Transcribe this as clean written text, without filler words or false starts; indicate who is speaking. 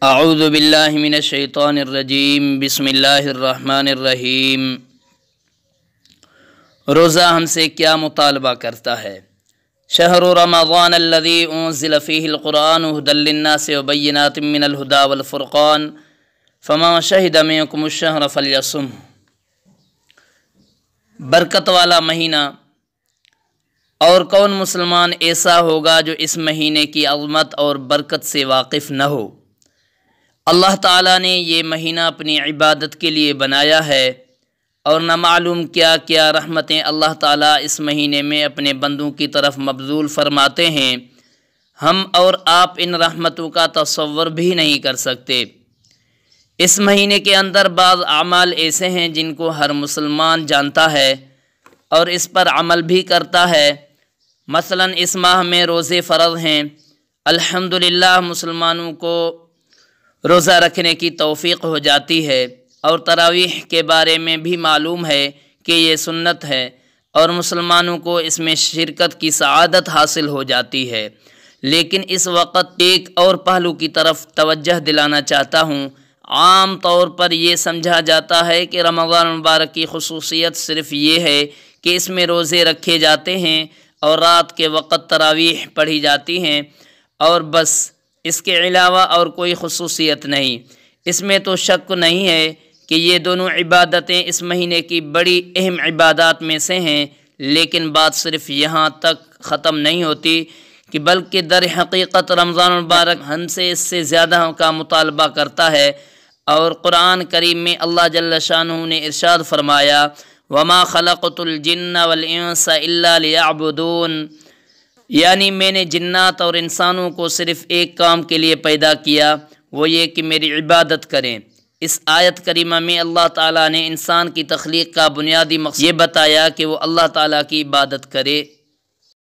Speaker 1: اعوذ باللہ من الشیطان الرجیم بسم اللہ الرحمن الرحیم۔ روزہ ہم سے کیا مطالبہ کرتا ہے؟ شہر رمضان الذی انزل فیہ القرآن ھدی للناس وبینات من الھدی والفرقان فمن شہد منکم الشہر فلیصمہ۔ برکت والا مہینہ، اور کون مسلمان ایسا ہوگا جو اس مہینے کی عظمت اور برکت سے واقف نہ ہو؟ اللہ تعالیٰ نے یہ مہینہ اپنی عبادت کے لیے بنایا ہے، اور نہ معلوم کیا کیا رحمتیں اللہ تعالیٰ اس مہینے میں اپنے بندوں کی طرف مبذول فرماتے ہیں۔ ہم اور آپ ان رحمتوں کا تصور بھی نہیں کر سکتے۔ اس مہینے کے اندر بعض اعمال ایسے ہیں جن کو ہر مسلمان جانتا ہے اور اس پر عمل بھی کرتا ہے۔ مثلا اس ماہ میں روزے فرض ہیں۔ الحمدللہ مسلمانوں کو روزہ رکھنے کی توفیق ہو جاتی ہے، اور تراویح کے بارے میں بھی معلوم ہے کہ یہ سنت ہے، اور مسلمانوں کو اس میں شرکت کی سعادت حاصل ہو جاتی ہے۔ لیکن اس وقت ایک اور پہلو کی طرف توجہ دلانا چاہتا ہوں۔ عام طور پر یہ سمجھا جاتا ہے کہ رمضان المبارک کی خصوصیت صرف یہ ہے کہ اس میں روزے رکھے جاتے ہیں اور رات کے وقت تراویح پڑھی جاتی ہیں، اور بس، اس کے علاوہ اور کوئی خصوصیت نہیں۔ اس میں تو شک نہیں ہے کہ یہ دونوں عبادتیں اس مہینے کی بڑی اہم عبادات میں سے ہیں، لیکن بات صرف یہاں تک ختم نہیں ہوتی کہ بلکہ در حقیقت رمضان المبارک ہم سے اس سے زیادہ کا مطالبہ کرتا ہے، اور قرآن کریم میں اللہ جل شانہ نے ارشاد فرمایا، وَمَا خَلَقْتُ الْجِنَّ وَالْإِنسَ إِلَّا لِيَعْبُدُونَ، یعنی میں نے جنات اور انسانوں کو صرف ایک کام کے لیے پیدا کیا، وہ یہ کہ میری عبادت کریں۔ اس آیت کریمہ میں اللہ تعالیٰ نے انسان کی تخلیق کا بنیادی مقصد یہ بتایا کہ وہ اللہ تعالیٰ کی عبادت کرے۔